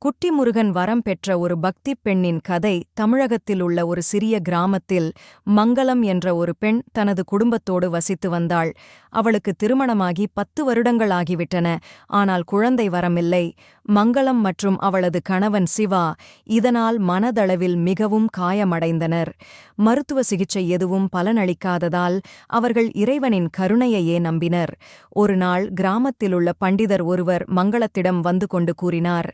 குட்டி முருகன் வரம் பெற்ற ஒரு பக்திப் பெண்ணின் கதை. தமிழகத்தில் உள்ள ஒரு சிறிய கிராமத்தில் மங்களம் என்ற ஒரு பெண் தனது குடும்பத்தோடு வசித்து வந்தாள். அவளுக்கு திருமணமாகி 10 வருடங்கள் ஆகிவிட்டன. ஆனால் குழந்தை வரமில்லை. மங்களம் மற்றும் அவளது கணவன் சிவா இதனால் மனதளவில் மிகவும் காயமடைந்தனர். மருத்துவ சிகிச்சை எதுவும் பலனளிக்காததால் அவர்கள் இறைவனின் கருணையையே நம்பினர். ஒருநாள் கிராமத்திலுள்ள பண்டிதர் ஒருவர் மங்களத்திடம் வந்து கொண்டு கூறினார்,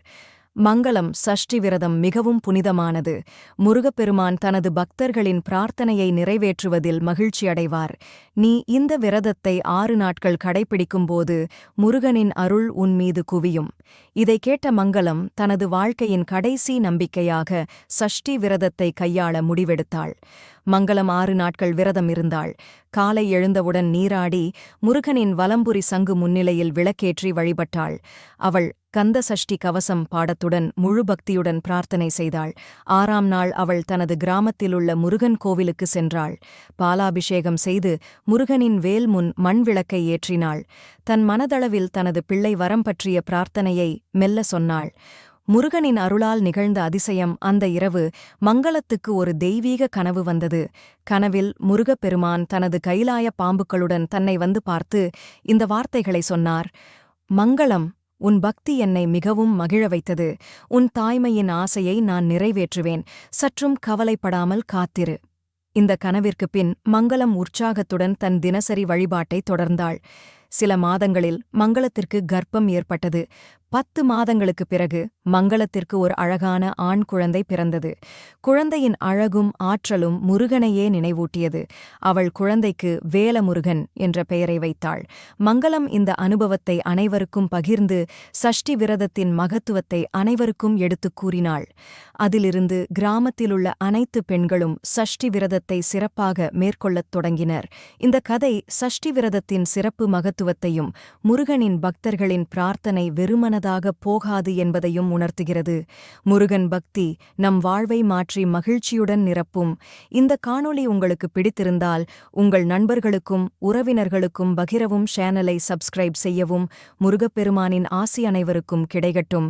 மங்களம், சஷ்டி விரதம் மிகவும் புனிதமானது. முருகப்பெருமான் தனது பக்தர்களின் பிரார்த்தனையை நிறைவேற்றுவதில் மகிழ்ச்சியடைவார். நீ இந்த விரதத்தை 6 நாட்கள் கடைப்பிடிக்கும்போது முருகனின் அருள் உன் மீது குவியும். இதை கேட்ட மங்களம் தனது வாழ்க்கையின் கடைசி நம்பிக்கையாக சஷ்டி விரதத்தை கையாள முடிவெடுத்தாள். மங்களம் 6 நாட்கள் விரதம் இருந்தாள். காலை எழுந்தவுடன் நீராடி முருகனின் வலம்புரி சங்கு முன்னிலையில் விளக்கேற்றி வழிபட்டாள். அவள் கந்த சஷ்டி கவசம் பாடத்துடன் முழு பக்தியுடன் பிரார்த்தனை செய்தாள். 6ஆம் நாள் அவள் தனது கிராமத்திலுள்ள முருகன் கோவிலுக்கு சென்றாள். பாலாபிஷேகம் செய்து முருகனின் வேல் முன் மண் விளக்கை ஏற்றினாள். தன் மனதளவில் தனது பிள்ளை வரம் பற்றிய பிரார்த்தனையை மெல்ல சொன்னாள். முருகனின் அருளால் நிகழ்ந்த அதிசயம். அந்த இரவு மங்களத்துக்கு ஒரு தெய்வீக கனவு வந்தது. கனவில் முருகப்பெருமான் தனது கைலாய பாம்புகளுடன் தன்னை வந்து பார்த்து இந்த வார்த்தைகளை சொன்னார், மங்களம், உன் பக்தி என்னை மிகவும் மகிழ வைத்தது. உன் தாய்மையின் ஆசையை நான் நிறைவேற்றுவேன். சற்றும் கவலைப்படாமல் காத்திரு. இந்த கனவிற்குப் பின் மங்களம் உற்சாகத்துடன் தன் தினசரி வழிபாட்டை தொடர்ந்தாள். சில மாதங்களில் மங்களத்திற்கு கர்ப்பம் ஏற்பட்டது. 10 மாதங்களுக்குப் பிறகு மங்களத்திற்கு ஒரு அழகான ஆண் குழந்தை பிறந்தது. குழந்தையின் அழகும் ஆற்றலும் முருகனையே நினைவூட்டியது. அவள் குழந்தைக்கு வேலமுருகன் என்ற பெயரை வைத்தாள். மங்களம் இந்த அனுபவத்தை அனைவருக்கும் பகிர்ந்து சஷ்டி விரதத்தின் மகத்துவத்தை அனைவருக்கும் எடுத்துக் கூறினாள். அதிலிருந்து கிராமத்திலுள்ள அனைத்து பெண்களும் சஷ்டி விரதத்தை சிறப்பாக மேற்கொள்ளத் தொடங்கினர். இந்த கதை சஷ்டி விரதத்தின் சிறப்பு மகத்துவத்தையும் முருகனின் பக்தர்களின் பிரார்த்தனை வெறுமனதாக போகாது என்பதையும் உணர்த்துகிறது. முருகன் பக்தி நம் வாழ்வை மாற்றி மகிழ்ச்சியுடன் நிரப்பும். இந்த காணொளி உங்களுக்கு பிடித்திருந்தால் உங்கள் நண்பர்களுக்கும் உறவினர்களுக்கும் பகிரவும். சேனலை சப்ஸ்கிரைப் செய்யவும். முருகப்பெருமானின் ஆசி அனைவருக்கும் கிடைக்கட்டும்.